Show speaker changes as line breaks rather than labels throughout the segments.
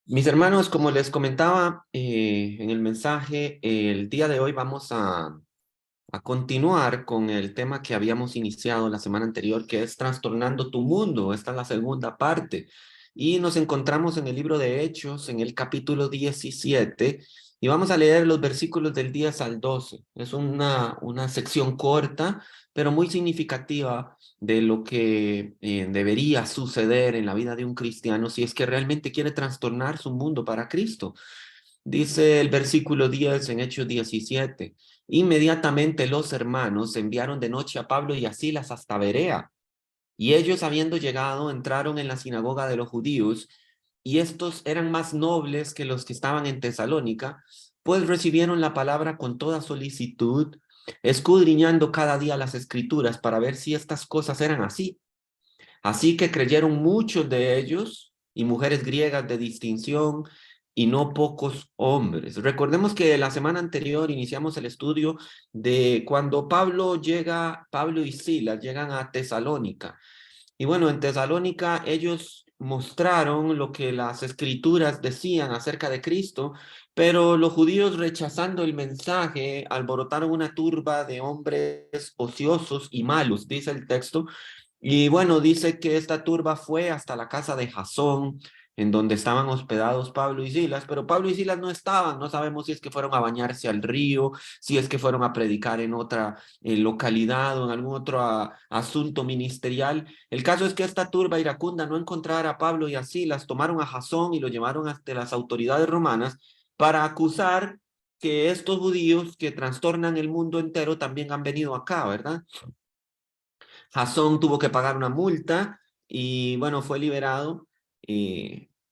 Mis hermanos, como les comentaba en el mensaje, el día de hoy vamos a continuar con el tema que habíamos iniciado la semana anterior, que es Trastornando tu Mundo. Esta es la segunda parte. Y nos encontramos en el libro de Hechos, en el capítulo 17, y vamos a leer los versículos del 10 al 12. Es una sección corta, pero muy significativa de lo que debería suceder en la vida de un cristiano si es que realmente quiere trastornar su mundo para Cristo. Dice el versículo 10 en Hechos 17. Inmediatamente los hermanos enviaron de noche a Pablo y a Silas hasta Berea, y ellos, habiendo llegado, entraron en la sinagoga de los judíos, y estos eran más nobles que los que estaban en Tesalónica, pues recibieron la palabra con toda solicitud, escudriñando cada día las escrituras para ver si estas cosas eran así. Así que creyeron muchos de ellos y mujeres griegas de distinción y no pocos hombres. Recordemos que la semana anterior iniciamos el estudio de cuando Pablo y Silas llegan a Tesalónica. Y bueno, en Tesalónica ellos mostraron lo que las escrituras decían acerca de Cristo, pero los judíos, rechazando el mensaje, alborotaron una turba de hombres ociosos y malos, dice el texto. Y bueno, dice que esta turba fue hasta la casa de Jasón, en donde estaban hospedados Pablo y Silas, pero Pablo y Silas no estaban. No sabemos si es que fueron a bañarse al río, si es que fueron a predicar en otra localidad o en algún otro asunto ministerial. El caso es que esta turba iracunda no encontrara a Pablo y a Silas, tomaron a Jasón y lo llevaron ante las autoridades romanas para acusar que estos judíos que trastornan el mundo entero también han venido acá, ¿verdad? Jasón tuvo que pagar una multa y bueno, fue liberado.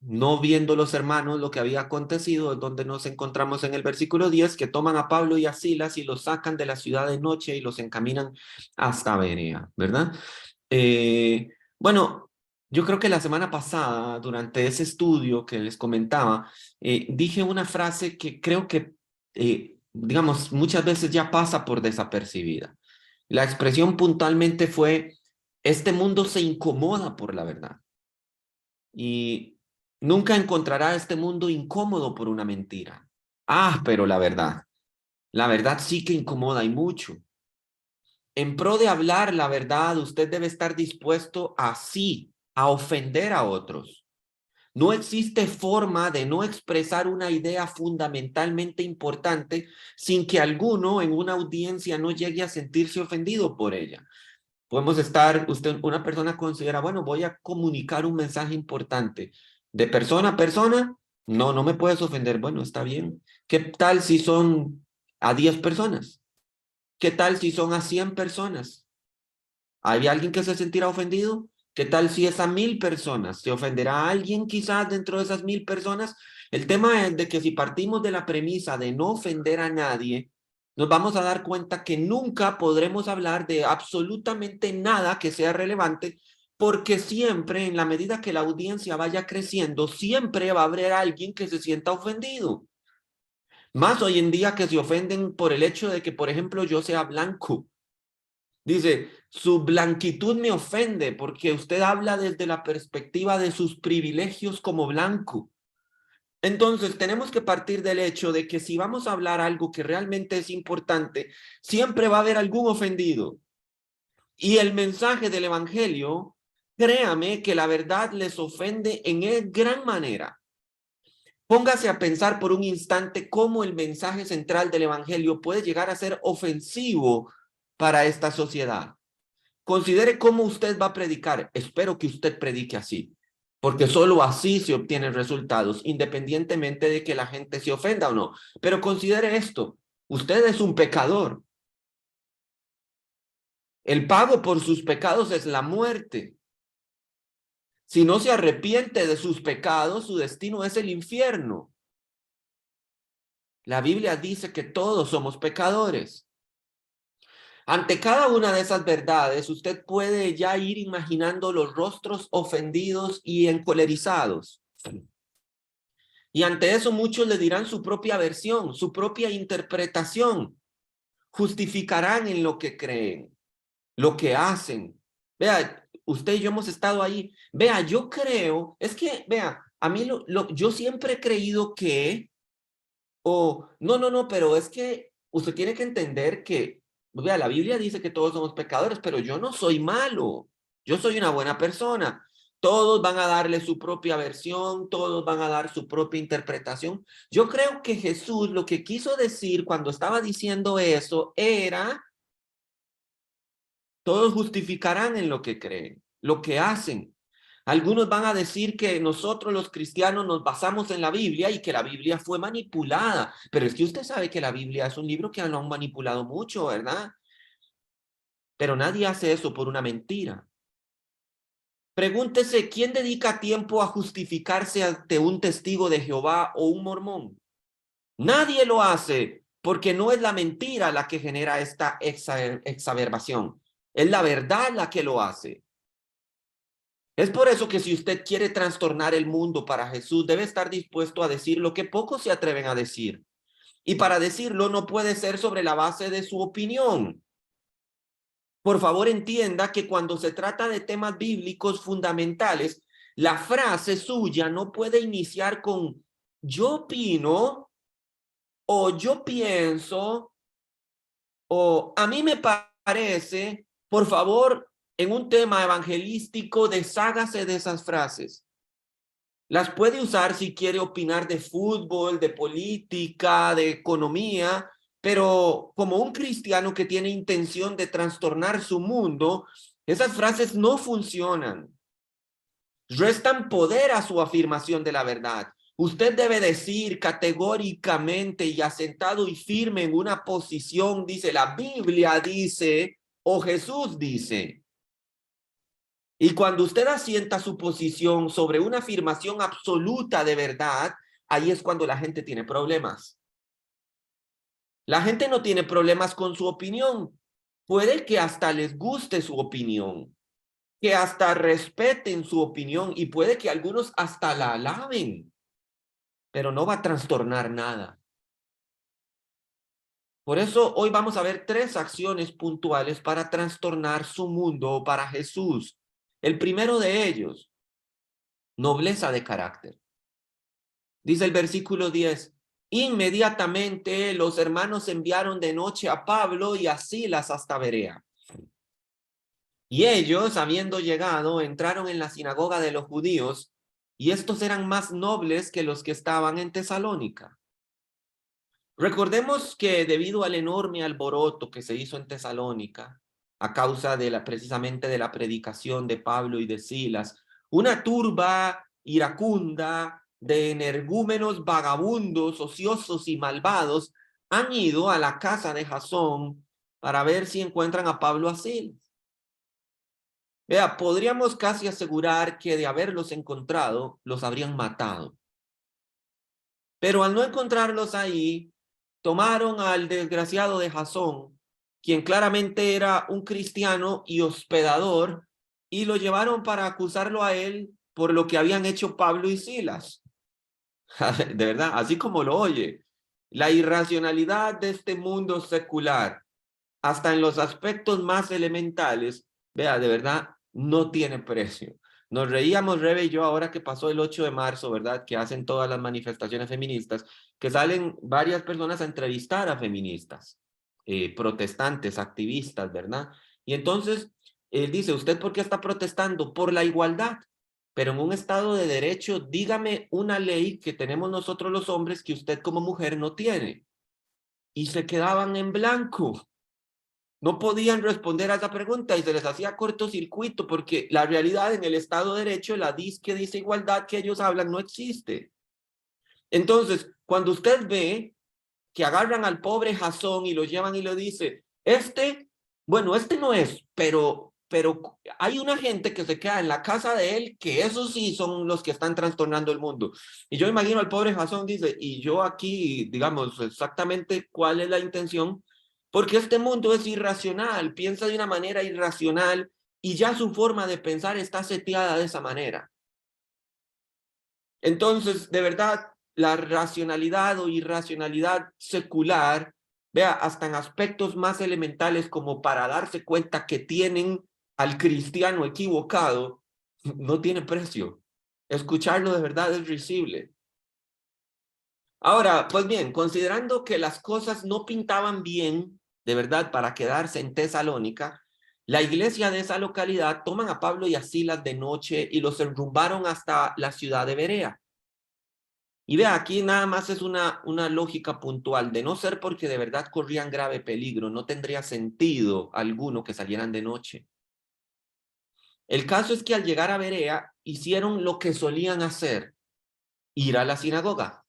No viendo los hermanos lo que había acontecido, es donde nos encontramos en el versículo 10, que toman a Pablo y a Silas y los sacan de la ciudad de noche y los encaminan hasta Berea, ¿verdad? Eh, bueno, yo creo que la semana pasada, durante ese estudio que les comentaba, dije una frase que creo que, digamos, muchas veces ya pasa por desapercibida. La expresión puntualmente fue, este mundo se incomoda por la verdad y nunca encontrará este mundo incómodo por una mentira. Ah, pero la verdad sí que incomoda y mucho. En pro de hablar la verdad, usted debe estar dispuesto a sí, a ofender a otros. No existe forma de no expresar una idea fundamentalmente importante sin que alguno en una audiencia no llegue a sentirse ofendido por ella. Podemos estar, una persona considera, bueno, voy a comunicar un mensaje importante. De persona a persona, no, no me puedes ofender. Bueno, está bien. ¿Qué tal si son a 10 personas? ¿Qué tal si son a 100 personas? ¿Hay alguien que se sentirá ofendido? ¿Qué tal si es a 1000 personas? ¿Se ofenderá a alguien quizás dentro de esas 1000 personas? El tema es de que si partimos de la premisa de no ofender a nadie, nos vamos a dar cuenta que nunca podremos hablar de absolutamente nada que sea relevante, porque siempre, en la medida que la audiencia vaya creciendo, siempre va a haber alguien que se sienta ofendido. Más hoy en día que se ofenden por el hecho de que, por ejemplo, yo sea blanco. Dice, su blanquitud me ofende porque usted habla desde la perspectiva de sus privilegios como blanco. Entonces, tenemos que partir del hecho de que si vamos a hablar algo que realmente es importante, siempre va a haber algún ofendido. Y el mensaje del evangelio, créame que la verdad les ofende en gran manera. Póngase a pensar por un instante cómo el mensaje central del evangelio puede llegar a ser ofensivo para esta sociedad. Considere cómo usted va a predicar. Espero que usted predique así, porque solo así se obtienen resultados, independientemente de que la gente se ofenda o no. Pero considere esto, usted es un pecador. El pago por sus pecados es la muerte. Si no se arrepiente de sus pecados, su destino es el infierno. La Biblia dice que todos somos pecadores. Ante cada una de esas verdades, usted puede ya ir imaginando los rostros ofendidos y encolerizados. Y ante eso muchos le dirán su propia versión, su propia interpretación. Justificarán en lo que creen, lo que hacen. Vea, usted y yo hemos estado ahí. Vea, yo creo, es que, vea, a mí yo siempre he creído que, no, pero es que usted tiene que entender que, vea, la Biblia dice que todos somos pecadores, pero yo no soy malo, yo soy una buena persona. Todos van a darle su propia versión, todos van a dar su propia interpretación. Yo creo que Jesús lo que quiso decir cuando estaba diciendo eso era, todos justificarán en lo que creen, lo que hacen. Algunos van a decir que nosotros los cristianos nos basamos en la Biblia y que la Biblia fue manipulada, pero es que usted sabe que la Biblia es un libro que lo han manipulado mucho, ¿verdad? Pero nadie hace eso por una mentira. Pregúntese, ¿quién dedica tiempo a justificarse ante un testigo de Jehová o un mormón? Nadie lo hace porque no es la mentira la que genera esta exacerbación, es la verdad la que lo hace. Es por eso que si usted quiere trastornar el mundo para Jesús, debe estar dispuesto a decir lo que pocos se atreven a decir. Y para decirlo no puede ser sobre la base de su opinión. Por favor, entienda que cuando se trata de temas bíblicos fundamentales, la frase suya no puede iniciar con yo opino o yo pienso o a mí me parece. Por favor, en un tema evangelístico, deshágase de esas frases. Las puede usar si quiere opinar de fútbol, de política, de economía, pero como un cristiano que tiene intención de trastornar su mundo, esas frases no funcionan. Restan poder a su afirmación de la verdad. Usted debe decir categóricamente y asentado y firme en una posición, dice la Biblia, dice, o Jesús dice. Y cuando usted asienta su posición sobre una afirmación absoluta de verdad, ahí es cuando la gente tiene problemas. La gente no tiene problemas con su opinión. Puede que hasta les guste su opinión, que hasta respeten su opinión y puede que algunos hasta la alaben, pero no va a trastornar nada. Por eso hoy vamos a ver 3 acciones puntuales para trastornar su mundo para Jesús. El primero de ellos, nobleza de carácter. Dice el versículo 10, inmediatamente los hermanos enviaron de noche a Pablo y a Silas hasta Berea. Y ellos, habiendo llegado, entraron en la sinagoga de los judíos, y estos eran más nobles que los que estaban en Tesalónica. Recordemos que debido al enorme alboroto que se hizo en Tesalónica, a causa de precisamente de la predicación de Pablo y de Silas, una turba iracunda de energúmenos vagabundos, ociosos y malvados han ido a la casa de Jasón para ver si encuentran a Pablo y a Silas. Vea, podríamos casi asegurar que de haberlos encontrado, los habrían matado. Pero al no encontrarlos ahí, tomaron al desgraciado de Jasón, quien claramente era un cristiano y hospedador, y lo llevaron para acusarlo a él por lo que habían hecho Pablo y Silas. De verdad, así como lo oye, la irracionalidad de este mundo secular, hasta en los aspectos más elementales, vea, de verdad, no tiene precio. Nos reíamos, Rebe y yo, ahora que pasó el 8 de marzo, ¿verdad? Que hacen todas las manifestaciones feministas, que salen varias personas a entrevistar a feministas, protestantes, activistas, ¿verdad? Y entonces, él dice, ¿usted por qué está protestando? Por la igualdad. Pero en un estado de derecho, dígame una ley que tenemos nosotros los hombres que usted como mujer no tiene. Y se quedaban en blanco. No podían responder a esa pregunta y se les hacía cortocircuito porque la realidad en el Estado de Derecho, la disque dice igualdad que ellos hablan, no existe. Entonces, cuando usted ve que agarran al pobre Jasón y lo llevan y lo dice, bueno, este no es, pero hay una gente que se queda en la casa de él, que esos sí son los que están trastornando el mundo. Y yo imagino al pobre Jasón, dice, y yo aquí, digamos, exactamente cuál es la intención, porque este mundo es irracional, piensa de una manera irracional y ya su forma de pensar está seteada de esa manera. Entonces, de verdad, la racionalidad o irracionalidad secular, vea, hasta en aspectos más elementales como para darse cuenta que tienen al cristiano equivocado, no tiene precio. Escucharlo de verdad es risible. Ahora, pues bien, considerando que las cosas no pintaban bien, de verdad, para quedarse en Tesalónica, la iglesia de esa localidad toman a Pablo y a Silas de noche y los enrumbaron hasta la ciudad de Berea. Y vea, aquí nada más es una lógica puntual, de no ser porque de verdad corrían grave peligro, no tendría sentido alguno que salieran de noche. El caso es que al llegar a Berea, hicieron lo que solían hacer, ir a la sinagoga.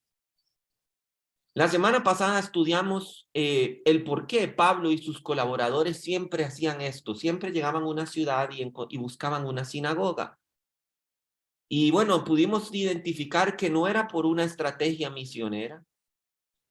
La semana pasada estudiamos el por qué Pablo y sus colaboradores siempre hacían esto, siempre llegaban a una ciudad y buscaban una sinagoga. Y bueno, pudimos identificar que no era por una estrategia misionera,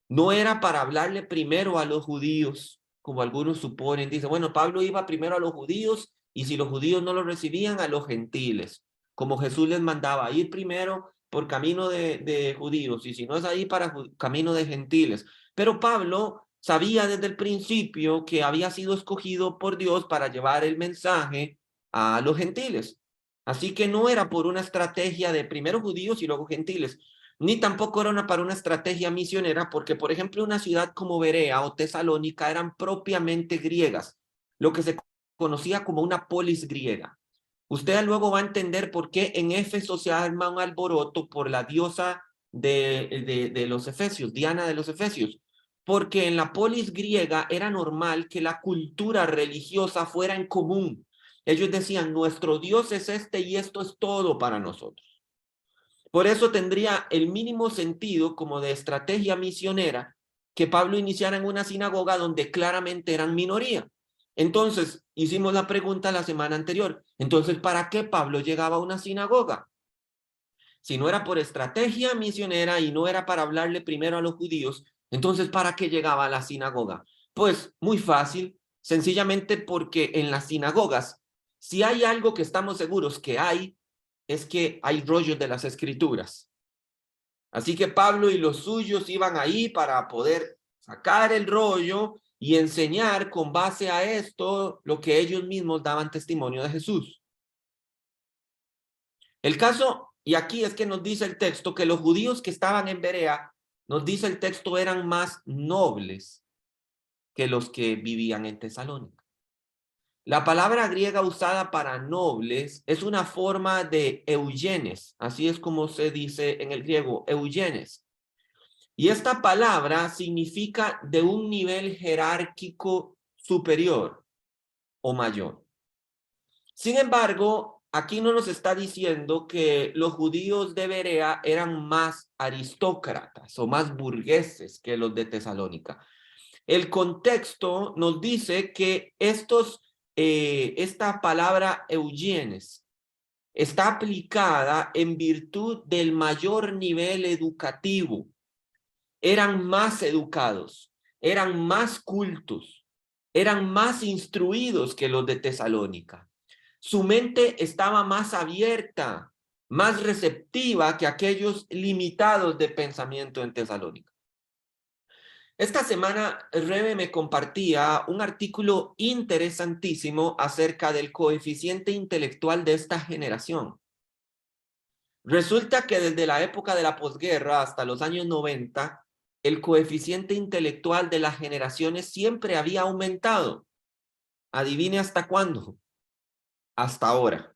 no era para hablarle primero a los judíos, como algunos suponen. Dice, bueno, Pablo iba primero a los judíos y si los judíos no lo recibían, a los gentiles, como Jesús les mandaba ir primero por camino de judíos y si no es ahí para camino de gentiles. Pero Pablo sabía desde el principio que había sido escogido por Dios para llevar el mensaje a los gentiles. Así que no era por una estrategia de primero judíos y luego gentiles, ni tampoco era para una estrategia misionera, porque, por ejemplo, una ciudad como Berea o Tesalónica eran propiamente griegas, lo que se conocía como una polis griega. Usted luego va a entender por qué en Éfeso se arma un alboroto por la diosa de los efesios, Diana de los efesios, porque en la polis griega era normal que la cultura religiosa fuera en común. Ellos decían, nuestro Dios es este y esto es todo para nosotros. Por eso tendría el mínimo sentido como de estrategia misionera que Pablo iniciara en una sinagoga donde claramente eran minoría. Entonces, hicimos la pregunta la semana anterior. Entonces, ¿para qué Pablo llegaba a una sinagoga? Si no era por estrategia misionera y no era para hablarle primero a los judíos, entonces, ¿para qué llegaba a la sinagoga? Pues muy fácil, sencillamente porque en las sinagogas, si hay algo que estamos seguros que hay, es que hay rollos de las escrituras. Así que Pablo y los suyos iban ahí para poder sacar el rollo y enseñar con base a esto lo que ellos mismos daban testimonio de Jesús. El caso, y aquí es que nos dice el texto, que los judíos que estaban en Berea, nos dice el texto, eran más nobles que los que vivían en Tesalónica. La palabra griega usada para nobles es una forma de eugenes, así es como se dice en el griego, eugenes. Y esta palabra significa de un nivel jerárquico superior o mayor. Sin embargo, aquí no nos está diciendo que los judíos de Berea eran más aristócratas o más burgueses que los de Tesalónica. El contexto nos dice que esta palabra eugenes está aplicada en virtud del mayor nivel educativo. Eran más educados, eran más cultos, eran más instruidos que los de Tesalónica. Su mente estaba más abierta, más receptiva que aquellos limitados de pensamiento en Tesalónica. Esta semana, Rebe me compartía un artículo interesantísimo acerca del coeficiente intelectual de esta generación. Resulta que desde la época de la posguerra hasta los años 90, el coeficiente intelectual de las generaciones siempre había aumentado. Adivine hasta cuándo. Hasta ahora.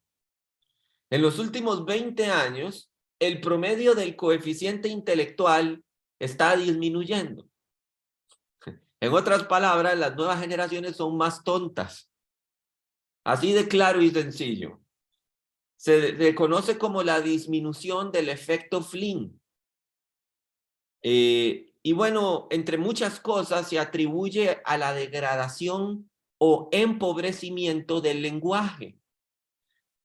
En los últimos 20 años, el promedio del coeficiente intelectual está disminuyendo. En otras palabras, las nuevas generaciones son más tontas. Así de claro y sencillo. Se conoce como la disminución del efecto Flynn. Y bueno, entre muchas cosas se atribuye a la degradación o empobrecimiento del lenguaje.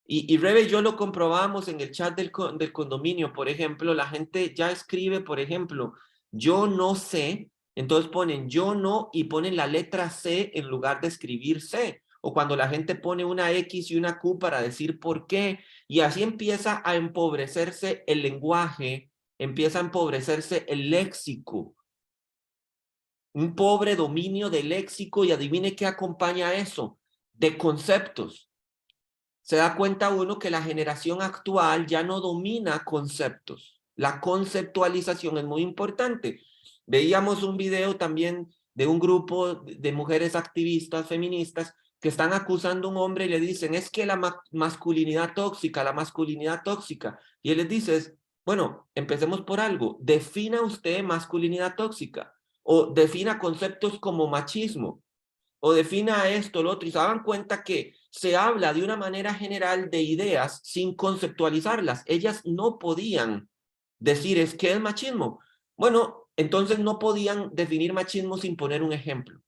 Y Rebe y yo lo comprobamos en el chat del condominio, por ejemplo, la gente ya escribe, por ejemplo, yo no sé, entonces ponen yo no y ponen la letra C en lugar de escribir C. O cuando la gente pone una X y una Q para decir por qué. Y así empieza a empobrecerse el lenguaje, empieza a empobrecerse el léxico. Un pobre dominio del léxico y adivine qué acompaña eso, de conceptos. se da cuenta uno que la generación actual ya no domina conceptos. La conceptualización es muy importante. Veíamos un video también de un grupo de mujeres activistas feministas que están acusando a un hombre y le dicen, es que la masculinidad tóxica, la masculinidad tóxica. Y él les dice, bueno, empecemos por algo. Defina usted masculinidad tóxica o defina conceptos como machismo o defina esto, lo otro, y se dan cuenta que se habla de una manera general de ideas sin conceptualizarlas. Ellas no podían decir es que es machismo. Bueno, entonces no podían definir machismo sin poner un ejemplo.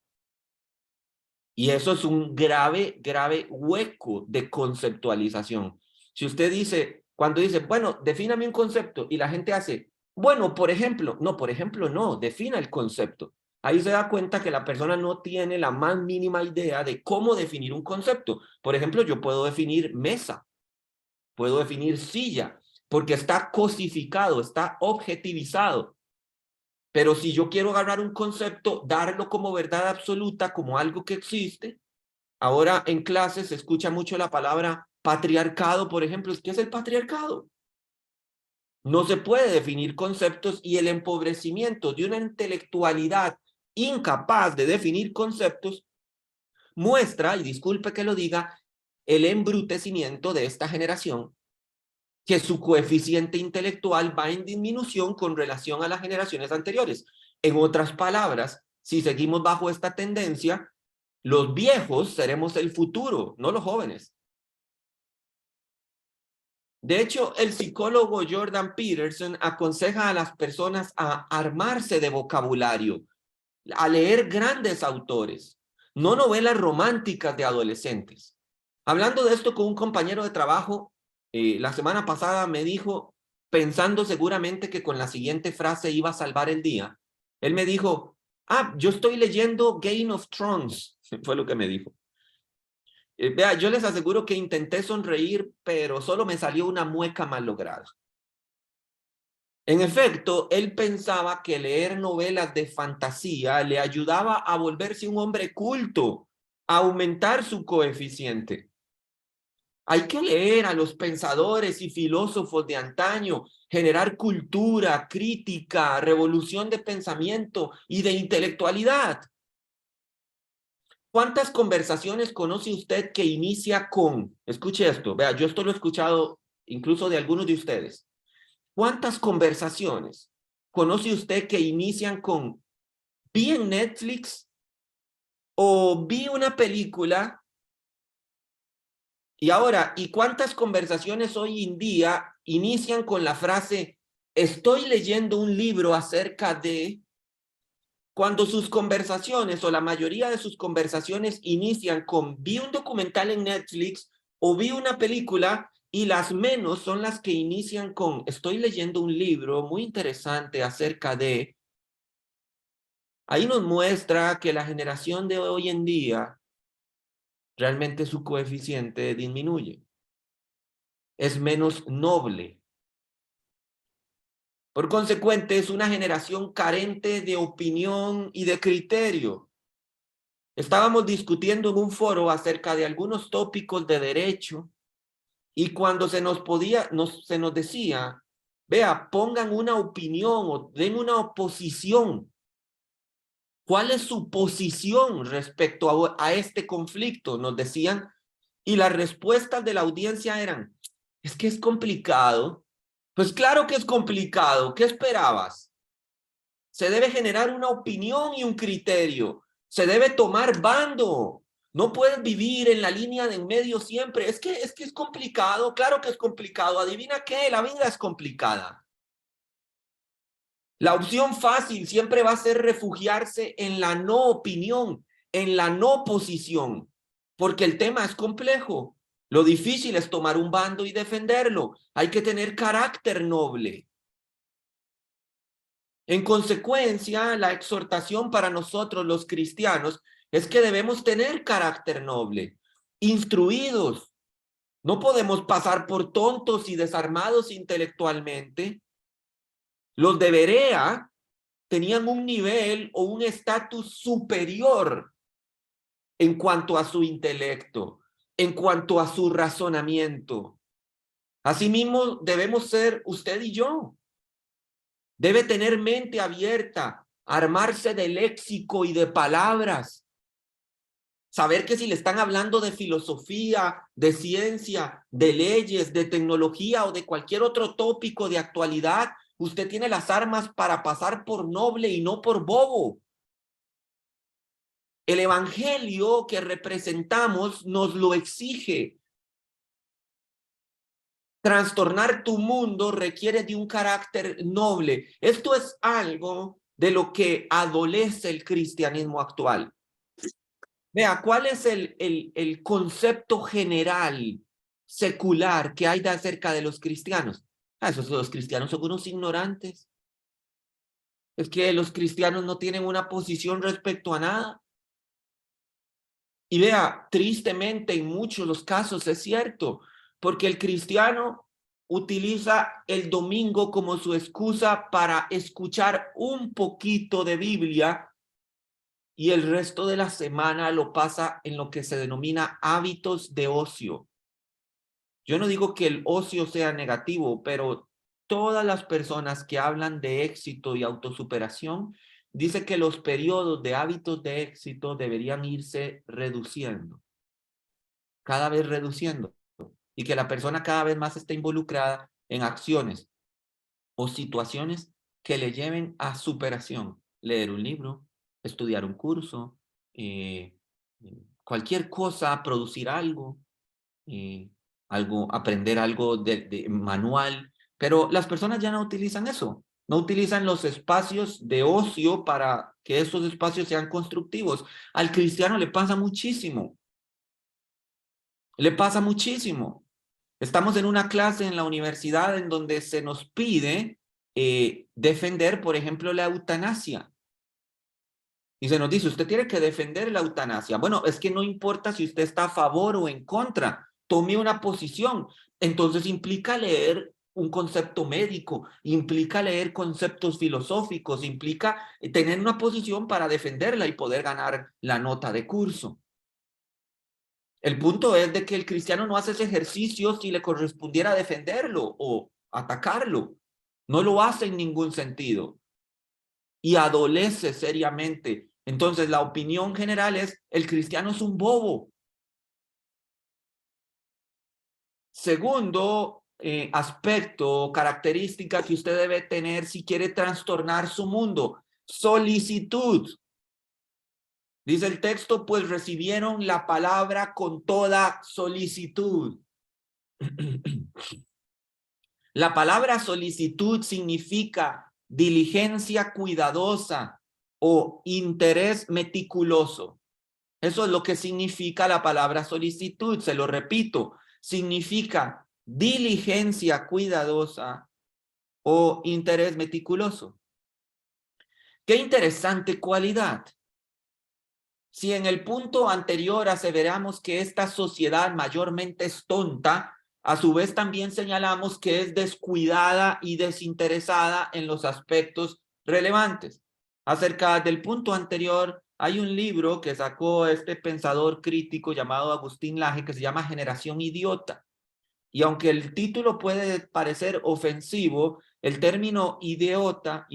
Y eso es un grave, grave hueco de conceptualización. Si usted dice, cuando dice, bueno, defíname un concepto y la gente hace, bueno, por ejemplo, no, defina el concepto. Ahí se da cuenta que la persona no tiene la más mínima idea de cómo definir un concepto. Por ejemplo, yo puedo definir mesa, puedo definir silla, porque está cosificado, está objetivizado. Pero si yo quiero agarrar un concepto, darlo como verdad absoluta, como algo que existe, ahora en clases se escucha mucho la palabra patriarcado, por ejemplo. ¿Qué es el patriarcado? No se puede definir conceptos y el empobrecimiento de una intelectualidad incapaz de definir conceptos muestra, y disculpe que lo diga, el embrutecimiento de esta generación, que su coeficiente intelectual va en disminución con relación a las generaciones anteriores. En otras palabras, si seguimos bajo esta tendencia, los viejos seremos el futuro, no los jóvenes. De hecho, el psicólogo Jordan Peterson aconseja a las personas a armarse de vocabulario, a leer grandes autores, no novelas románticas de adolescentes. Hablando de esto con un compañero de trabajo, la semana pasada me dijo, pensando seguramente que con la siguiente frase iba a salvar el día, él me dijo, yo estoy leyendo Game of Thrones, fue lo que me dijo. Vea, yo les aseguro que intenté sonreír, pero solo me salió una mueca mal lograda. En efecto, él pensaba que leer novelas de fantasía le ayudaba a volverse un hombre culto, a aumentar su coeficiente. Hay que leer a los pensadores y filósofos de antaño, generar cultura, crítica, revolución de pensamiento y de intelectualidad. ¿Cuántas conversaciones conoce usted que inicia con, escuche esto, vea, yo esto lo he escuchado incluso de algunos de ustedes. ¿Cuántas conversaciones conoce usted que inician con, vi en Netflix o vi una película? Y ahora, ¿y cuántas conversaciones hoy en día inician con la frase, estoy leyendo un libro acerca de, cuando sus conversaciones o la mayoría de sus conversaciones inician con, vi un documental en Netflix o vi una película, y las menos son las que inician con, estoy leyendo un libro muy interesante acerca de. Ahí nos muestra que la generación de hoy en día realmente su coeficiente disminuye. Es menos noble. Por consecuente, es una generación carente de opinión y de criterio. Estábamos discutiendo en un foro acerca de algunos tópicos de derecho y cuando se nos decía, vea, pongan una opinión o den una oposición. ¿Cuál es su posición respecto a este conflicto? Nos decían, y las respuestas de la audiencia eran, es que es complicado. Pues claro que es complicado. ¿Qué esperabas? Se debe generar una opinión y un criterio. Se debe tomar bando. No puedes vivir en la línea de en medio siempre. Es que es complicado. Claro que es complicado. ¿Adivina qué? La vida es complicada. La opción fácil siempre va a ser refugiarse en la no opinión, en la no posición, porque el tema es complejo. Lo difícil es tomar un bando y defenderlo. Hay que tener carácter noble. En consecuencia, la exhortación para nosotros los cristianos es que debemos tener carácter noble, instruidos. No podemos pasar por tontos y desarmados intelectualmente. Los de Berea tenían un nivel o un estatus superior en cuanto a su intelecto. en cuanto a su razonamiento. Asimismo, debemos ser usted y yo. Debe tener mente abierta, armarse de léxico y de palabras. Saber que si le están hablando de filosofía, de ciencia, de leyes, de tecnología o de cualquier otro tópico de actualidad, usted tiene las armas para pasar por noble y no por bobo. El evangelio que representamos nos lo exige. Trastornar tu mundo requiere de un carácter noble. Esto es algo de lo que adolece el cristianismo actual. Vea, ¿cuál es el concepto general secular que hay de acerca de los cristianos? Los cristianos son unos ignorantes. Es que los cristianos no tienen una posición respecto a nada. Y vea, tristemente en muchos los casos es cierto, porque el cristiano utiliza el domingo como su excusa para escuchar un poquito de Biblia y el resto de la semana lo pasa en lo que se denomina hábitos de ocio. Yo no digo que el ocio sea negativo, pero todas las personas que hablan de éxito y autosuperación dicen que los periodos de hábitos de éxito deberían irse reduciendo, cada vez reduciendo, y que la persona cada vez más esté involucrada en acciones o situaciones que le lleven a superación. Leer un libro, estudiar un curso, cualquier cosa, producir algo, aprender algo de manual, pero las personas ya no utilizan eso, no utilizan los espacios de ocio para que esos espacios sean constructivos. Al cristiano le pasa muchísimo, le pasa muchísimo. Estamos en una clase en la universidad en donde se nos pide defender, por ejemplo, la eutanasia. Y se nos dice, usted tiene que defender la eutanasia. Bueno, es que no importa si usted está a favor o en contra, tome una posición. Entonces implica leer un concepto médico, implica leer conceptos filosóficos, implica tener una posición para defenderla y poder ganar la nota de curso. El punto es de que el cristiano no hace ese ejercicio si le correspondiera defenderlo o atacarlo. No lo hace en ningún sentido y adolece seriamente. Entonces la opinión general es, el cristiano es un bobo. Segundo aspecto, característica que usted debe tener si quiere trastornar su mundo, solicitud. Dice el texto, pues recibieron la palabra con toda solicitud. La palabra solicitud significa diligencia cuidadosa o interés meticuloso. Eso es lo que significa la palabra solicitud. Se lo repito, significa diligencia cuidadosa o interés meticuloso. Qué interesante cualidad. Si en el punto anterior aseveramos que esta sociedad mayormente es tonta, a su vez también señalamos que es descuidada y desinteresada en los aspectos relevantes. Acerca del punto anterior, hay un libro que sacó este pensador crítico llamado Agustín Laje que se llama Generación Idiota. Y aunque el título puede parecer ofensivo, el término idiota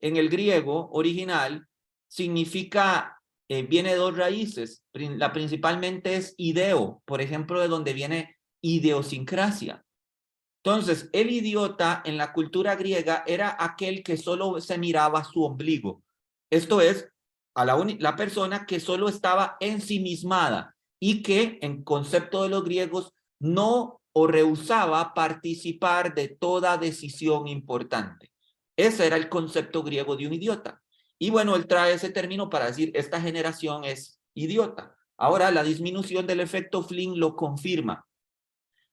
en el griego original significa, viene de dos raíces. La principalmente es ideo, por ejemplo, de donde viene idiosincrasia. Entonces, el idiota en la cultura griega era aquel que solo se miraba su ombligo. Esto es, a la persona que solo estaba ensimismada y que, en concepto de los griegos, no o rehusaba participar de toda decisión importante. Ese era el concepto griego de un idiota. Y bueno, él trae ese término para decir, esta generación es idiota. Ahora, la disminución del efecto Flynn lo confirma.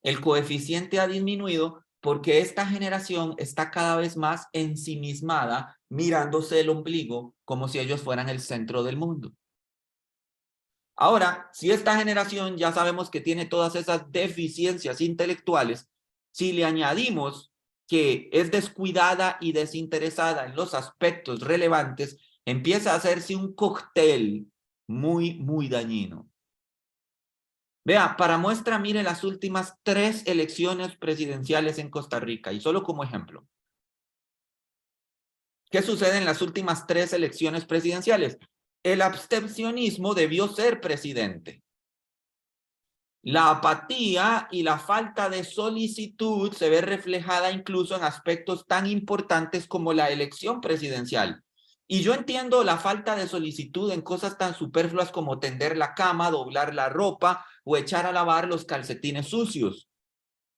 El coeficiente ha disminuido porque esta generación está cada vez más ensimismada, mirándose el ombligo como si ellos fueran el centro del mundo. Ahora, si esta generación ya sabemos que tiene todas esas deficiencias intelectuales, si le añadimos que es descuidada y desinteresada en los aspectos relevantes, empieza a hacerse un cóctel muy, muy dañino. Vea, para muestra, mire las últimas 3 elecciones presidenciales en Costa Rica, y solo como ejemplo. ¿Qué sucede en las últimas 3 elecciones presidenciales? El abstencionismo debió ser presidente. La apatía y la falta de solicitud se ve reflejada incluso en aspectos tan importantes como la elección presidencial. Y yo entiendo la falta de solicitud en cosas tan superfluas como tender la cama, doblar la ropa o echar a lavar los calcetines sucios.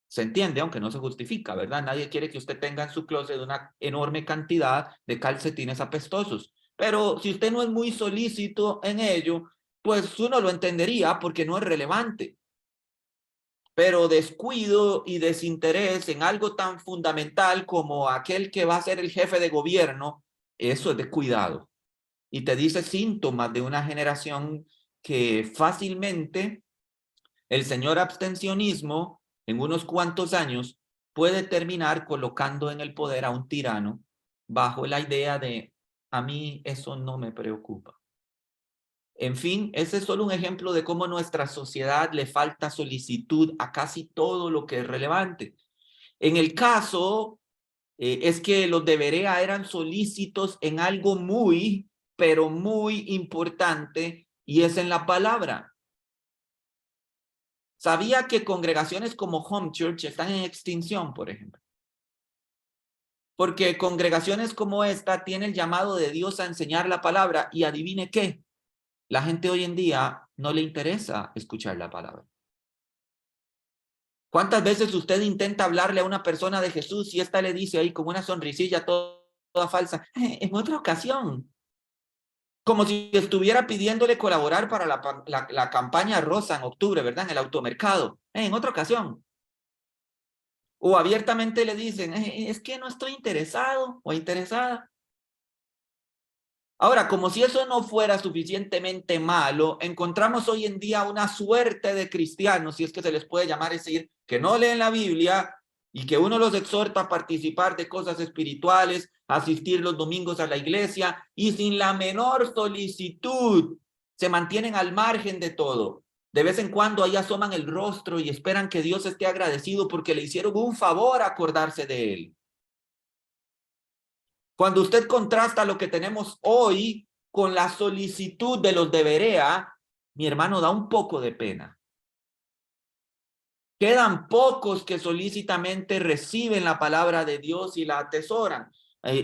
Se entiende, aunque no se justifica, ¿verdad? Nadie quiere que usted tenga en su closet una enorme cantidad de calcetines apestosos. Pero si usted no es muy solícito en ello, pues uno lo entendería porque no es relevante. Pero descuido y desinterés en algo tan fundamental como aquel que va a ser el jefe de gobierno, eso es descuidado. Y te dice síntomas de una generación que fácilmente el señor abstencionismo en unos cuantos años puede terminar colocando en el poder a un tirano bajo la idea de a mí eso no me preocupa. En fin, ese es solo un ejemplo de cómo nuestra sociedad le falta solicitud a casi todo lo que es relevante. En el caso, es que los de Berea eran solícitos en algo muy, pero muy importante, y es en la palabra. ¿Sabía que congregaciones como Home Church están en extinción, por ejemplo? Porque congregaciones como esta tienen el llamado de Dios a enseñar la palabra, y adivine qué, la gente hoy en día no le interesa escuchar la palabra. ¿Cuántas veces usted intenta hablarle a una persona de Jesús y ésta le dice ahí con una sonrisilla toda falsa, en otra ocasión? Como si estuviera pidiéndole colaborar para la campaña rosa en octubre, ¿verdad? En el automercado. En otra ocasión. O abiertamente le dicen, es que no estoy interesado o interesada. Ahora, como si eso no fuera suficientemente malo, encontramos hoy en día una suerte de cristianos, si es que se les puede llamar así, que no leen la Biblia y que uno los exhorta a participar de cosas espirituales, a asistir los domingos a la iglesia y sin la menor solicitud se mantienen al margen de todo. De vez en cuando ahí asoman el rostro y esperan que Dios esté agradecido porque le hicieron un favor a acordarse de él. Cuando usted contrasta lo que tenemos hoy con la solicitud de los de Berea, mi hermano, da un poco de pena. Quedan pocos que solícitamente reciben la palabra de Dios y la atesoran.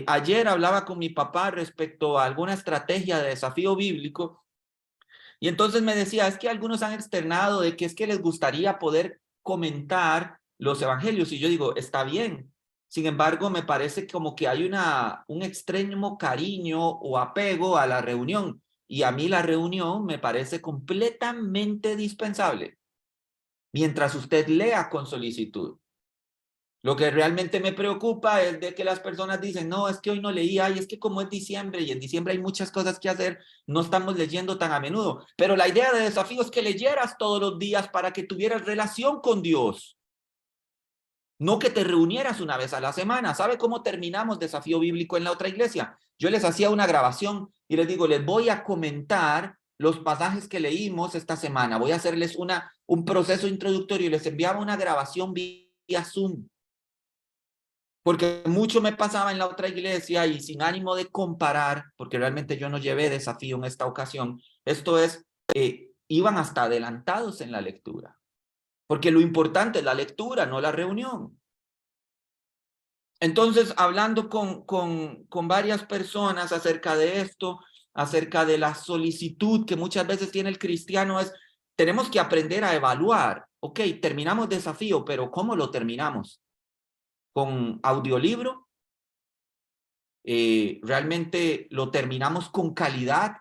Ayer hablaba con mi papá respecto a alguna estrategia de desafío bíblico y entonces me decía, es que algunos han externado de que es que les gustaría poder comentar los evangelios y yo digo, está bien. Sin embargo, me parece como que hay un extremo cariño o apego a la reunión y a mí la reunión me parece completamente dispensable mientras usted lea con solicitud. Lo que realmente me preocupa es de que las personas dicen, no, es que hoy no leía, y es que como es diciembre y en diciembre hay muchas cosas que hacer, no estamos leyendo tan a menudo. Pero la idea de desafío es que leyeras todos los días para que tuvieras relación con Dios. No que te reunieras una vez a la semana. ¿Sabe cómo terminamos desafío bíblico en la otra iglesia? Yo les hacía una grabación y les digo, les voy a comentar los pasajes que leímos esta semana. Voy a hacerles un proceso introductorio y les enviaba una grabación vía Zoom. Porque mucho me pasaba en la otra iglesia y sin ánimo de comparar, porque realmente yo no llevé desafío en esta ocasión, esto es, iban hasta adelantados en la lectura, porque lo importante es la lectura, no la reunión. Entonces, hablando con varias personas acerca de esto, acerca de la solicitud que muchas veces tiene el cristiano, es, tenemos que aprender a evaluar, ok, terminamos desafío, pero ¿cómo lo terminamos? ¿Con audiolibro? ¿Realmente lo terminamos con calidad?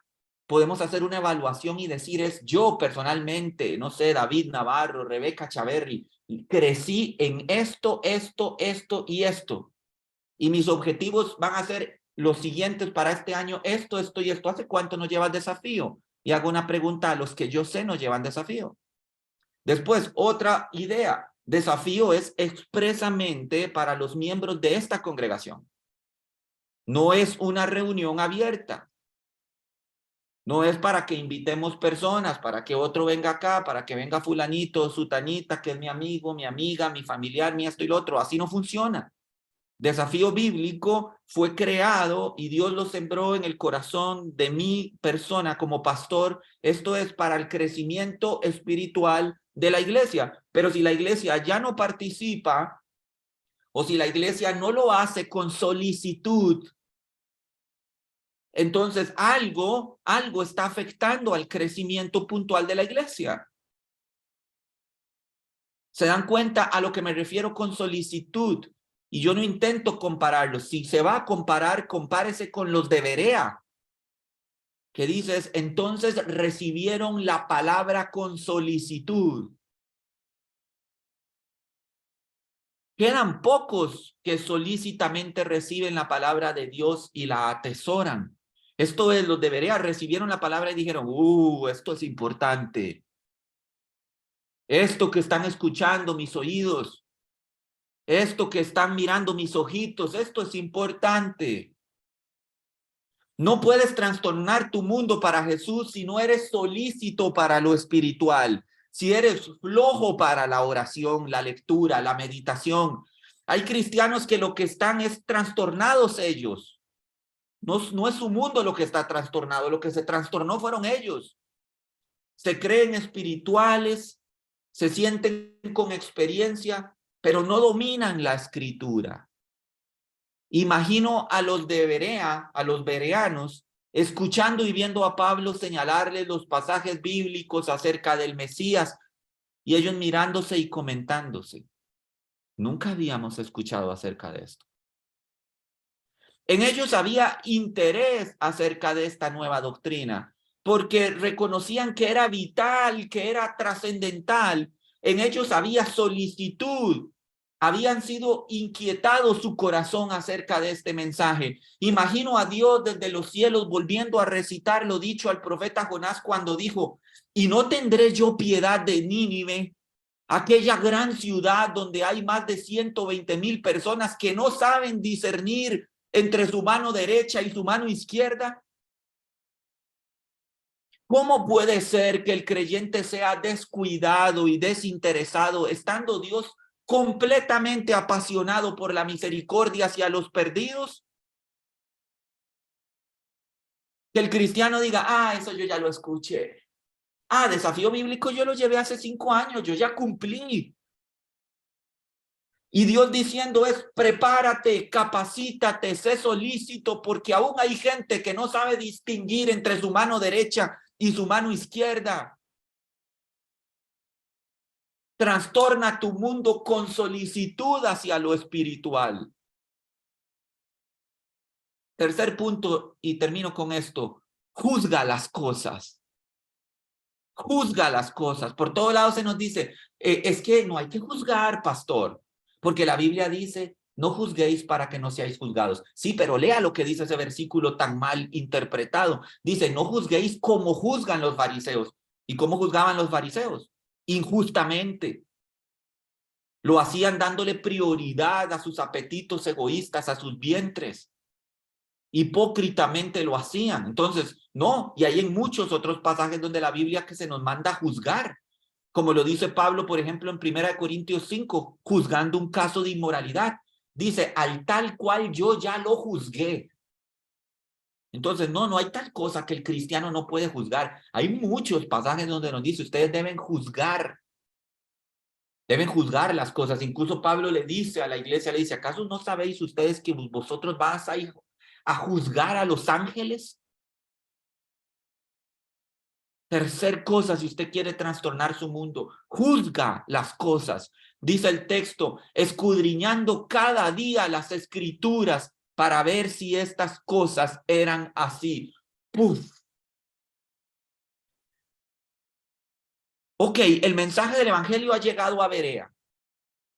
Podemos hacer una evaluación y decir, es yo personalmente, no sé, David Navarro, Rebeca Chaverri, crecí en esto, esto y esto. Y mis objetivos van a ser los siguientes para este año, esto y esto. ¿Hace cuánto no llevas desafío? Y hago una pregunta a los que yo sé no llevan desafío. Después, otra idea. Desafío es expresamente para los miembros de esta congregación. No es una reunión abierta. No es para que invitemos personas, para que otro venga acá, para que venga fulanito, sutanita, que es mi amigo, mi amiga, mi familiar, mi esto y lo otro. Así no funciona. Desafío Bíblico fue creado y Dios lo sembró en el corazón de mi persona como pastor. Esto es para el crecimiento espiritual de la iglesia. Pero si la iglesia ya no participa o si la iglesia no lo hace con solicitud, entonces algo está afectando al crecimiento puntual de la iglesia. ¿Se dan cuenta a lo que me refiero con solicitud? Y yo no intento compararlos. Si se va a comparar, compárese con los de Berea, que dices, entonces recibieron la palabra con solicitud. Quedan pocos que solícitamente reciben la palabra de Dios y la atesoran. Esto es, los de Berea recibieron la palabra y dijeron, esto es importante. Esto que están escuchando mis oídos, esto que están mirando mis ojitos, esto es importante. No puedes trastornar tu mundo para Jesús si no eres solícito para lo espiritual, si eres flojo para la oración, la lectura, la meditación. Hay cristianos que lo que están es trastornados ellos. No es su mundo lo que está trastornado, lo que se trastornó fueron ellos. Se creen espirituales, se sienten con experiencia, pero no dominan la escritura. Imagino a los de Berea, a los bereanos, escuchando y viendo a Pablo señalarles los pasajes bíblicos acerca del Mesías y ellos mirándose y comentándose. Nunca habíamos escuchado acerca de esto. En ellos había interés acerca de esta nueva doctrina, porque reconocían que era vital, que era trascendental. En ellos había solicitud. Habían sido inquietados su corazón acerca de este mensaje. Imagino a Dios desde los cielos volviendo a recitar lo dicho al profeta Jonás cuando dijo, y no tendré yo piedad de Nínive, aquella gran ciudad donde hay más de 120,000 personas que no saben discernir entre su mano derecha y su mano izquierda. ¿Cómo puede ser que el creyente sea descuidado y desinteresado, estando Dios completamente apasionado por la misericordia hacia los perdidos? Que el cristiano diga, eso yo ya lo escuché. Desafío bíblico yo lo llevé hace 5 años, yo ya cumplí. Y Dios diciendo es, prepárate, capacítate, sé solícito, porque aún hay gente que no sabe distinguir entre su mano derecha y su mano izquierda. Trastorna tu mundo con solicitud hacia lo espiritual. Tercer punto, y termino con esto, juzga las cosas. Juzga las cosas. Por todos lados se nos dice, es que no hay que juzgar, pastor, porque la Biblia dice, no juzguéis para que no seáis juzgados. Sí, pero lea lo que dice ese versículo tan mal interpretado. Dice, no juzguéis como juzgan los fariseos. ¿Y cómo juzgaban los fariseos? Injustamente. Lo hacían dándole prioridad a sus apetitos egoístas, a sus vientres. Hipócritamente lo hacían. Entonces, no, y hay en muchos otros pasajes donde la Biblia que se nos manda a juzgar, como lo dice Pablo, por ejemplo, en 1 Corintios 5, juzgando un caso de inmoralidad. Dice, al tal cual yo ya lo juzgué. Entonces, no hay tal cosa que el cristiano no puede juzgar. Hay muchos pasajes donde nos dice, ustedes deben juzgar las cosas. Incluso Pablo le dice a la iglesia, le dice, ¿acaso no sabéis ustedes que vosotros vas a juzgar a los ángeles? Tercer cosa, si usted quiere trastornar su mundo, juzga las cosas. Dice el texto, escudriñando cada día las escrituras para ver si estas cosas eran así. ¡Puf! Ok, el mensaje del evangelio ha llegado a Berea.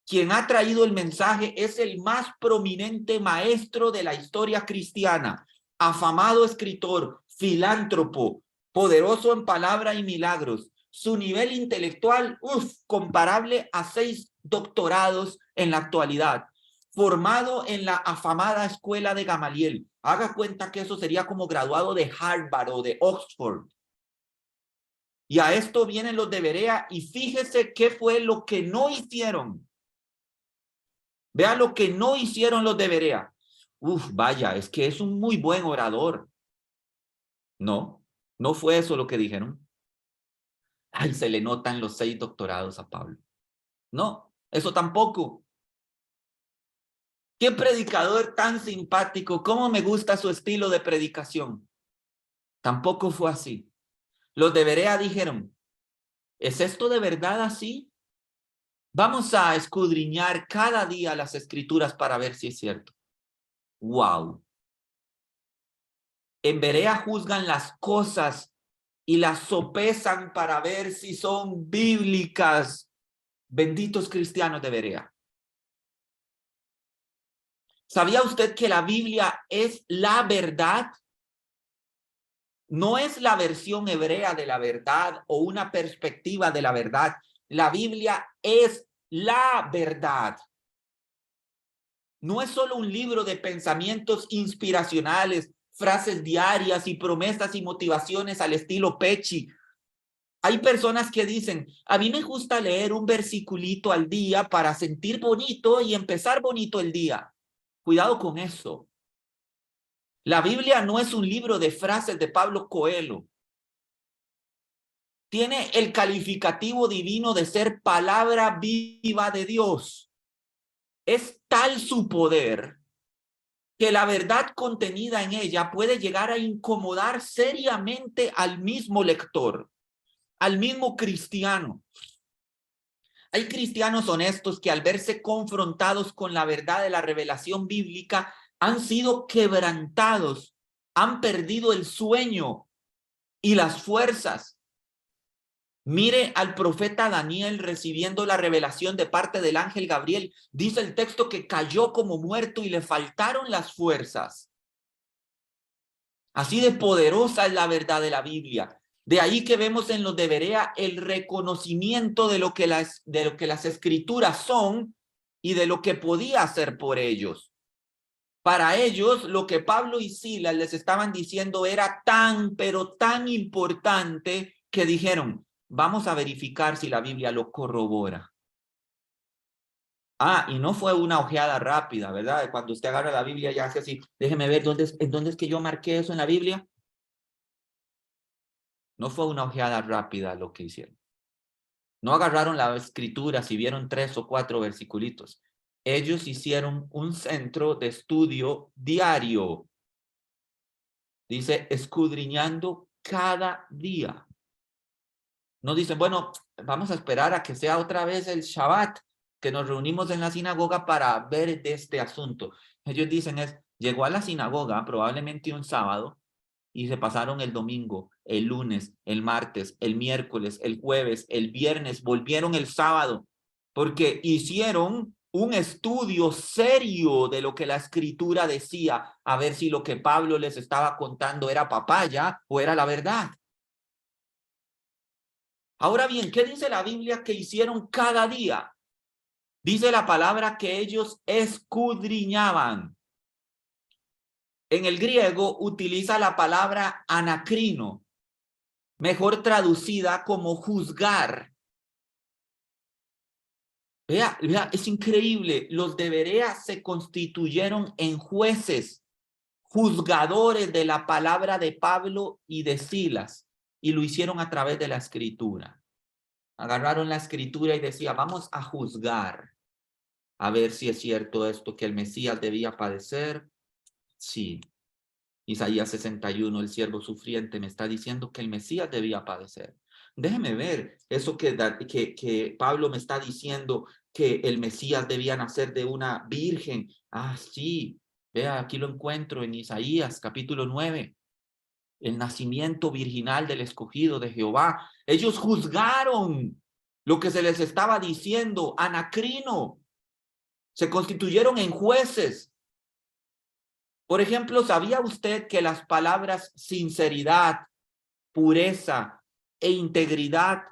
Quien ha traído el mensaje es el más prominente maestro de la historia cristiana, afamado escritor, filántropo, poderoso en palabra y milagros. Su nivel intelectual, comparable a 6 doctorados en la actualidad. formado en la afamada escuela de Gamaliel. Haga cuenta que eso sería como graduado de Harvard o de Oxford. Y a esto vienen los de Berea y fíjese qué fue lo que no hicieron. Vea lo que no hicieron los de Berea. Vaya, es que es un muy buen orador. No, no fue eso lo que dijeron. Ay, se le notan los 6 doctorados a Pablo. No, eso tampoco. Qué predicador tan simpático, cómo me gusta su estilo de predicación. Tampoco fue así. Los de Berea dijeron, ¿es esto de verdad así? Vamos a escudriñar cada día las escrituras para ver si es cierto. ¡Wow! En Berea juzgan las cosas y las sopesan para ver si son bíblicas. Benditos cristianos de Berea. ¿Sabía usted que la Biblia es la verdad? No es la versión hebrea de la verdad o una perspectiva de la verdad. La Biblia es la verdad. No es solo un libro de pensamientos inspiracionales, frases diarias y promesas y motivaciones al estilo Pechi. Hay personas que dicen, a mí me gusta leer un versiculito al día para sentir bonito y empezar bonito el día. Cuidado con eso. La Biblia no es un libro de frases de Pablo Coelho. Tiene el calificativo divino de ser palabra viva de Dios. Es tal su poder que la verdad contenida en ella puede llegar a incomodar seriamente al mismo lector, al mismo cristiano. Hay cristianos honestos que al verse confrontados con la verdad de la revelación bíblica han sido quebrantados, han perdido el sueño y las fuerzas. Mire al profeta Daniel recibiendo la revelación de parte del ángel Gabriel. Dice el texto que cayó como muerto y le faltaron las fuerzas. Así de poderosa es la verdad de la Biblia. De ahí que vemos en los de Berea el reconocimiento de lo que las escrituras son y de lo que podía hacer por ellos. Para ellos, lo que Pablo y Silas les estaban diciendo era tan, pero tan importante que dijeron, vamos a verificar si la Biblia lo corrobora. Y no fue una ojeada rápida, ¿verdad? Cuando usted agarra la Biblia y hace así, déjeme ver, ¿en dónde es que yo marqué eso en la Biblia? No fue una ojeada rápida lo que hicieron. No agarraron la escritura si vieron 3 o 4 versiculitos. Ellos hicieron un centro de estudio diario. Dice, escudriñando cada día. No dicen, bueno, vamos a esperar a que sea otra vez el Shabbat, que nos reunimos en la sinagoga para ver de este asunto. Ellos dicen llegó a la sinagoga probablemente un sábado y se pasaron el domingo, el lunes, el martes, el miércoles, el jueves, el viernes, volvieron el sábado, porque hicieron un estudio serio de lo que la escritura decía, a ver si lo que Pablo les estaba contando era papaya o era la verdad. Ahora bien, ¿qué dice la Biblia que hicieron cada día? Dice la palabra que ellos escudriñaban. En el griego utiliza la palabra anacrino, mejor traducida como juzgar. Vea, es increíble. Los de Berea se constituyeron en jueces, juzgadores de la palabra de Pablo y de Silas, y lo hicieron a través de la escritura. Agarraron la escritura y decía, vamos a juzgar, a ver si es cierto esto, que el Mesías debía padecer. Sí. Isaías 61, el siervo sufriente, me está diciendo que el Mesías debía padecer. Déjeme ver eso que Pablo me está diciendo, que el Mesías debía nacer de una virgen. Sí, vea, aquí lo encuentro en Isaías capítulo 9, el nacimiento virginal del escogido de Jehová. Ellos juzgaron lo que se les estaba diciendo, anacrino. Se constituyeron en jueces. Por ejemplo, ¿sabía usted que las palabras sinceridad, pureza e integridad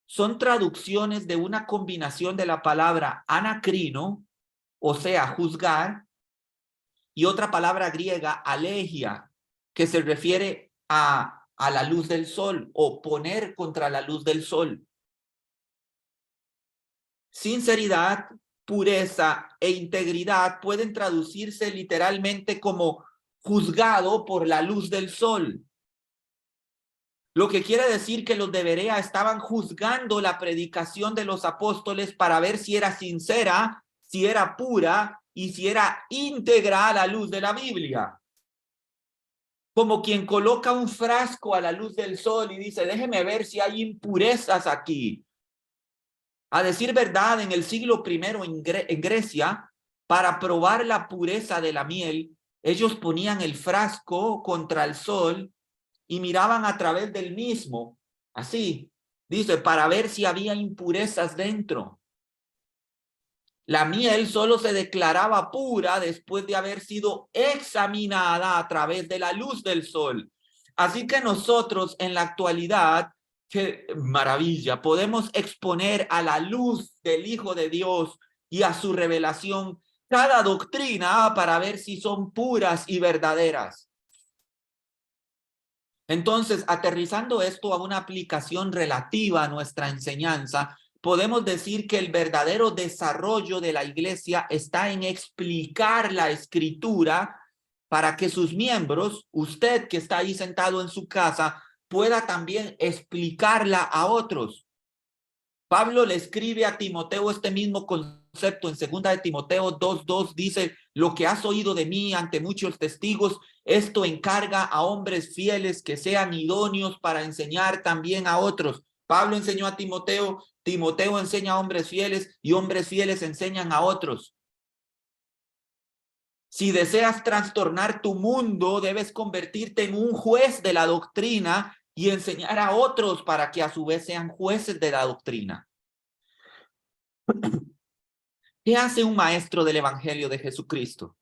son traducciones de una combinación de la palabra anacrino o sea, juzgar, y otra palabra griega, alegia, que se refiere a la luz del sol o poner contra la luz del sol. Sinceridad, pureza e integridad pueden traducirse literalmente como juzgado por la luz del sol. Lo que quiere decir que los de Berea estaban juzgando la predicación de los apóstoles para ver si era sincera, si era pura y si era íntegra a la luz de la Biblia. Como quien coloca un frasco a la luz del sol y dice, déjeme ver si hay impurezas aquí. A decir verdad, en el siglo I en Grecia, para probar la pureza de la miel, ellos ponían el frasco contra el sol y miraban a través del mismo, así, dice, para ver si había impurezas dentro. La miel solo se declaraba pura después de haber sido examinada a través de la luz del sol. Así que nosotros en la actualidad, qué maravilla, podemos exponer a la luz del Hijo de Dios y a su revelación cada doctrina para ver si son puras y verdaderas. Entonces, aterrizando esto a una aplicación relativa a nuestra enseñanza, podemos decir que el verdadero desarrollo de la iglesia está en explicar la escritura para que sus miembros, usted que está ahí sentado en su casa, pueda también explicarla a otros. Pablo le escribe a Timoteo este mismo concepto en 2 de Timoteo 2:2, dice, lo que has oído de mí ante muchos testigos, esto encarga a hombres fieles que sean idóneos para enseñar también a otros. Pablo enseñó a Timoteo, Timoteo enseña a hombres fieles y hombres fieles enseñan a otros. Si deseas trastornar tu mundo, debes convertirte en un juez de la doctrina y enseñar a otros para que a su vez sean jueces de la doctrina. ¿Qué hace un maestro del Evangelio de Jesucristo?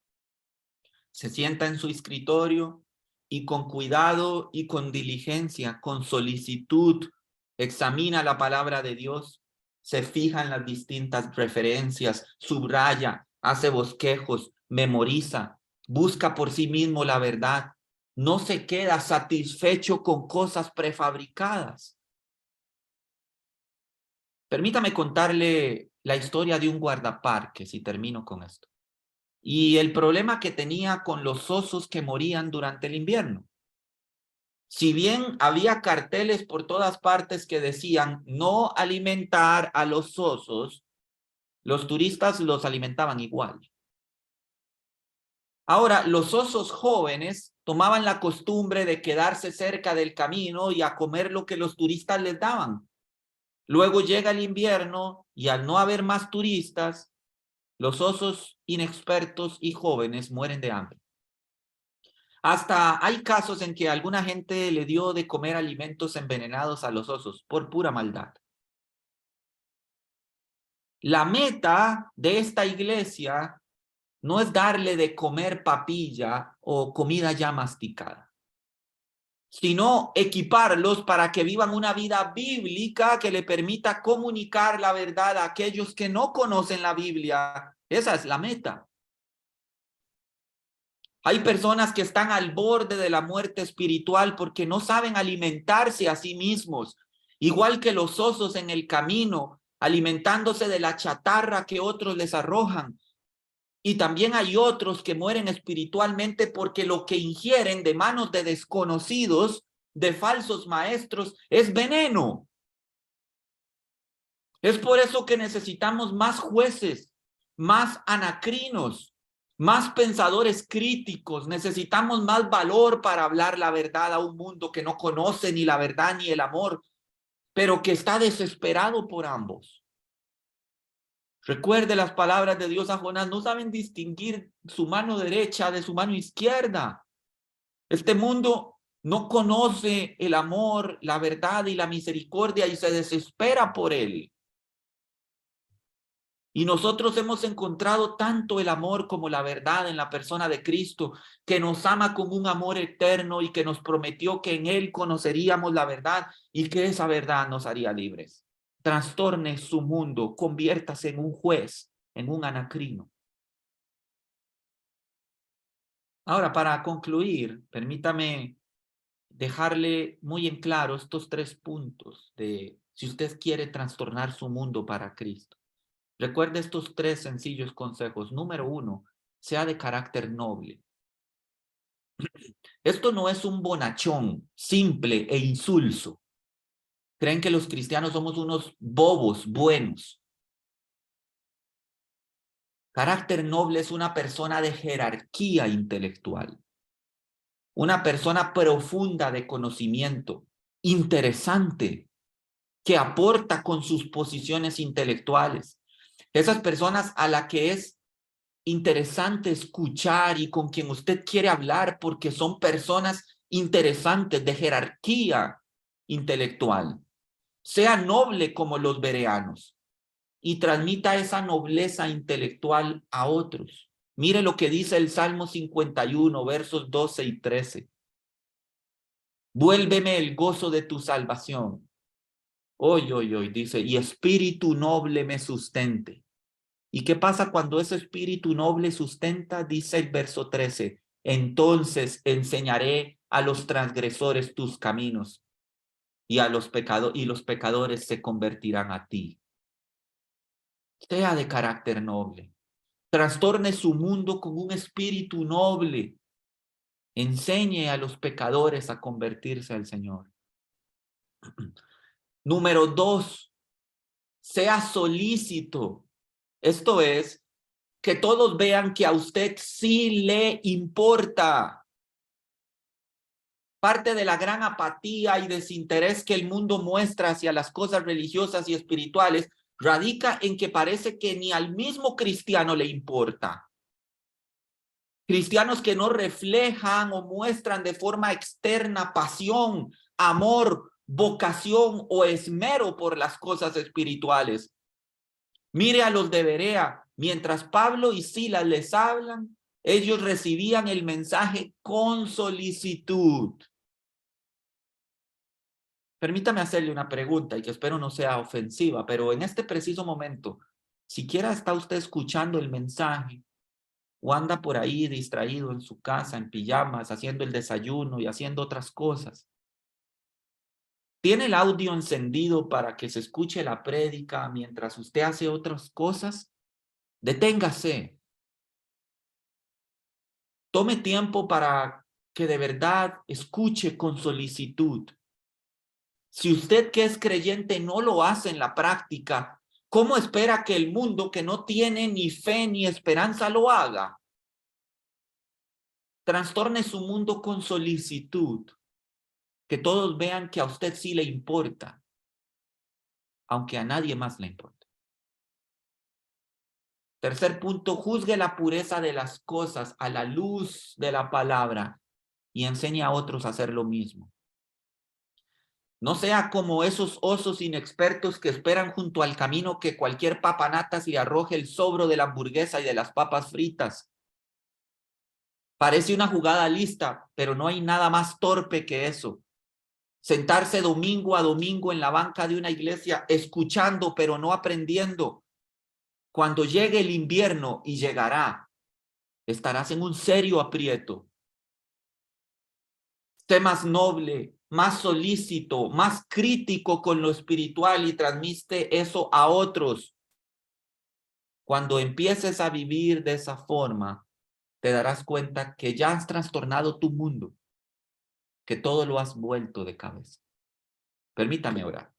Se sienta en su escritorio y con cuidado y con diligencia, con solicitud, examina la palabra de Dios, se fija en las distintas referencias, subraya, hace bosquejos, memoriza, busca por sí mismo la verdad, no se queda satisfecho con cosas prefabricadas. Permítame contarle la historia de un guardaparques y termino con esto. Y el problema que tenía con los osos que morían durante el invierno. Si bien había carteles por todas partes que decían no alimentar a los osos, los turistas los alimentaban igual. Ahora, los osos jóvenes tomaban la costumbre de quedarse cerca del camino y a comer lo que los turistas les daban. Luego llega el invierno y al no haber más turistas, los osos inexpertos y jóvenes mueren de hambre. Hasta hay casos en que alguna gente le dio de comer alimentos envenenados a los osos por pura maldad. La meta de esta iglesia no es darle de comer papilla o comida ya masticada, sino equiparlos para que vivan una vida bíblica que le permita comunicar la verdad a aquellos que no conocen la Biblia. Esa es la meta. Hay personas que están al borde de la muerte espiritual porque no saben alimentarse a sí mismos, igual que los osos en el camino, alimentándose de la chatarra que otros les arrojan. Y también hay otros que mueren espiritualmente porque lo que ingieren de manos de desconocidos, de falsos maestros, es veneno. Es por eso que necesitamos más jueces, más anacrinos, más pensadores críticos. Necesitamos más valor para hablar la verdad a un mundo que no conoce ni la verdad ni el amor, pero que está desesperado por ambos. Recuerde las palabras de Dios a Jonás, no saben distinguir su mano derecha de su mano izquierda. Este mundo no conoce el amor, la verdad y la misericordia y se desespera por él. Y nosotros hemos encontrado tanto el amor como la verdad en la persona de Cristo, que nos ama con un amor eterno y que nos prometió que en Él conoceríamos la verdad y que esa verdad nos haría libres. Trastorne su mundo, conviértase en un juez, en un anacrino.
Ahora, para concluir, permítame dejarle muy en claro estos 3 puntos de si usted quiere trastornar su mundo para Cristo. Recuerde estos 3 sencillos consejos. Número 1, sea de carácter noble. Esto no es un bonachón simple e insulso. Creen que los cristianos somos unos bobos buenos. Carácter noble es una persona de jerarquía intelectual, una persona profunda de conocimiento, interesante, que aporta con sus posiciones intelectuales. Esas personas a las que es interesante escuchar y con quien usted quiere hablar porque son personas interesantes de jerarquía intelectual. Sea noble como los bereanos y transmita esa nobleza intelectual a otros. Mire lo que dice el Salmo 51, versos 12 y 13. Vuélveme el gozo de tu salvación. Hoy, dice, y espíritu noble me sustente. ¿Y qué pasa cuando ese espíritu noble sustenta? Dice el verso 13, entonces enseñaré a los transgresores tus caminos y los pecadores se convertirán a ti. Sea de carácter noble. Trastorne su mundo con un espíritu noble. Enseñe a los pecadores a convertirse al Señor. Número 2, sea solícito. Esto es, que todos vean que a usted sí le importa. Parte de la gran apatía y desinterés que el mundo muestra hacia las cosas religiosas y espirituales radica en que parece que ni al mismo cristiano le importa. Cristianos que no reflejan o muestran de forma externa pasión, amor, vocación o esmero por las cosas espirituales. Mire a los de Berea, mientras Pablo y Silas les hablan, ellos recibían el mensaje con solicitud. Permítame hacerle una pregunta y que espero no sea ofensiva, pero en este preciso momento, siquiera está usted escuchando el mensaje o anda por ahí distraído en su casa, en pijamas, haciendo el desayuno y haciendo otras cosas. ¿Tiene el audio encendido para que se escuche la prédica mientras usted hace otras cosas? Deténgase. Tome tiempo para que de verdad escuche con solicitud. Si usted que es creyente no lo hace en la práctica, ¿cómo espera que el mundo que no tiene ni fe ni esperanza lo haga? Trastorne su mundo con solicitud. Que todos vean que a usted sí le importa, aunque a nadie más le importa. Tercer punto, juzgue la pureza de las cosas a la luz de la palabra y enseñe a otros a hacer lo mismo. No sea como esos osos inexpertos que esperan junto al camino que cualquier papanatas le arroje el sobro de la hamburguesa y de las papas fritas. Parece una jugada lista, pero no hay nada más torpe que eso. Sentarse domingo a domingo en la banca de una iglesia, escuchando pero no aprendiendo. Cuando llegue el invierno, y llegará, estarás en un serio aprieto. Sé más noble, más solícito, más crítico con lo espiritual y transmite eso a otros. Cuando empieces a vivir de esa forma, te darás cuenta que ya has trastornado tu mundo, que todo lo has vuelto de cabeza. Permítame orar.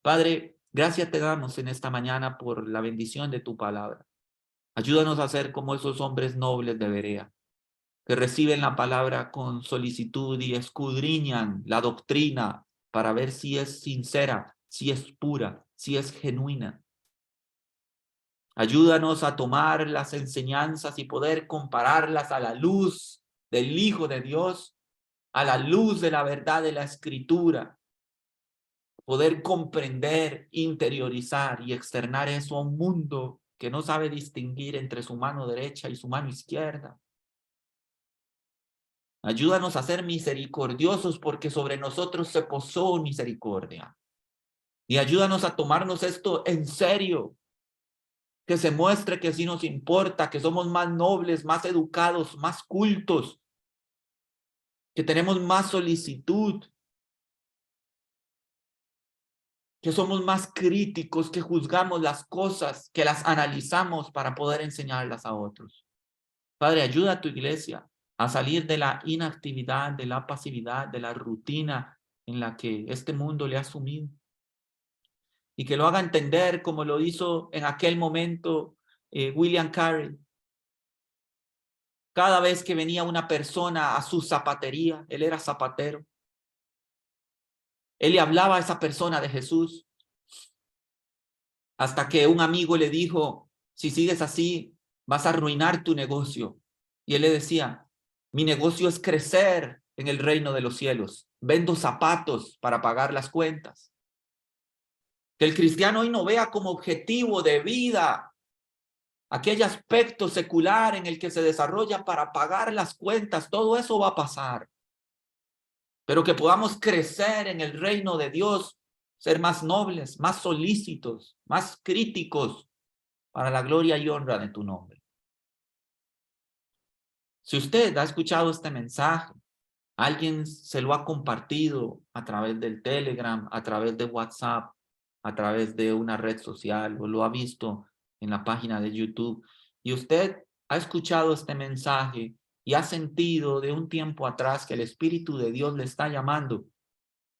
Padre, gracias te damos en esta mañana por la bendición de tu palabra. Ayúdanos a ser como esos hombres nobles de Berea, que reciben la palabra con solicitud y escudriñan la doctrina para ver si es sincera, si es pura, si es genuina. Ayúdanos a tomar las enseñanzas y poder compararlas a la luz del Hijo de Dios, a la luz de la verdad de la Escritura. Poder comprender, interiorizar y externar eso a un mundo que no sabe distinguir entre su mano derecha y su mano izquierda. Ayúdanos a ser misericordiosos porque sobre nosotros se posó misericordia. Y ayúdanos a tomarnos esto en serio. que se muestre que sí nos importa, que somos más nobles, más educados, más cultos, que tenemos más solicitud, que somos más críticos, que juzgamos las cosas, que las analizamos para poder enseñarlas a otros. Padre, ayuda a tu iglesia a salir de la inactividad, de la pasividad, de la rutina en la que este mundo le ha sumido. Y que lo haga entender como lo hizo en aquel momento William Carey. Cada vez que venía una persona a su zapatería, él era zapatero, él le hablaba a esa persona de Jesús, hasta que un amigo le dijo, si sigues así, vas a arruinar tu negocio. Y él le decía, mi negocio es crecer en el reino de los cielos. Vendo zapatos para pagar las cuentas. Que el cristiano hoy no vea como objetivo de vida aquel aspecto secular en el que se desarrolla para pagar las cuentas. Todo eso va a pasar. Pero que podamos crecer en el reino de Dios, ser más nobles, más solícitos, más críticos para la gloria y honra de tu nombre. Si usted ha escuchado este mensaje, alguien se lo ha compartido a través del Telegram, a través de WhatsApp, a través de una red social, o lo ha visto en la página de YouTube, y usted ha escuchado este mensaje y ha sentido de un tiempo atrás que el Espíritu de Dios le está llamando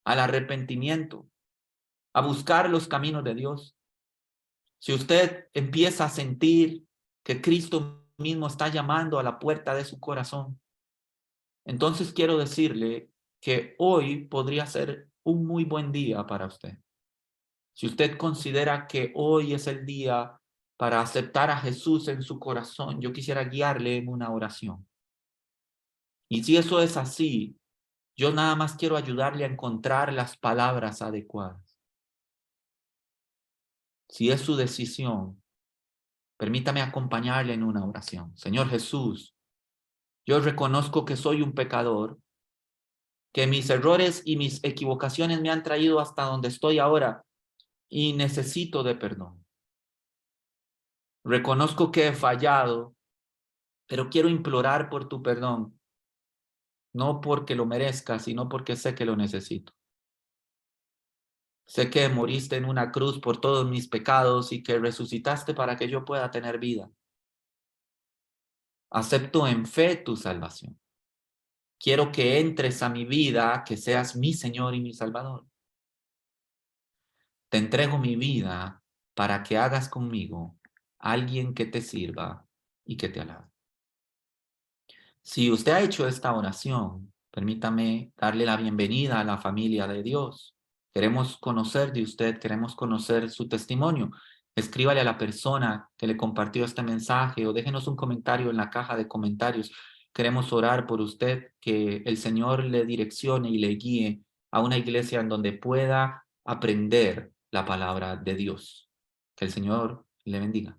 al arrepentimiento, a buscar los caminos de Dios. Si usted empieza a sentir que Cristo mismo está llamando a la puerta de su corazón, entonces quiero decirle que hoy podría ser un muy buen día para usted. Si usted considera que hoy es el día para aceptar a Jesús en su corazón, yo quisiera guiarle en una oración. Y si eso es así, yo nada más quiero ayudarle a encontrar las palabras adecuadas. Si es su decisión, permítame acompañarle en una oración. Señor Jesús, yo reconozco que soy un pecador, que mis errores y mis equivocaciones me han traído hasta donde estoy ahora y necesito de perdón. Reconozco que he fallado, pero quiero implorar por tu perdón, no porque lo merezca, sino porque sé que lo necesito. Sé que moriste en una cruz por todos mis pecados y que resucitaste para que yo pueda tener vida. Acepto en fe tu salvación. Quiero que entres a mi vida, que seas mi Señor y mi Salvador. Te entrego mi vida para que hagas conmigo alguien que te sirva y que te alabe. Si usted ha hecho esta oración, permítame darle la bienvenida a la familia de Dios. Queremos conocer de usted, queremos conocer su testimonio. Escríbale a la persona que le compartió este mensaje o déjenos un comentario en la caja de comentarios. Queremos orar por usted, que el Señor le direccione y le guíe a una iglesia en donde pueda aprender la palabra de Dios. Que el Señor le bendiga.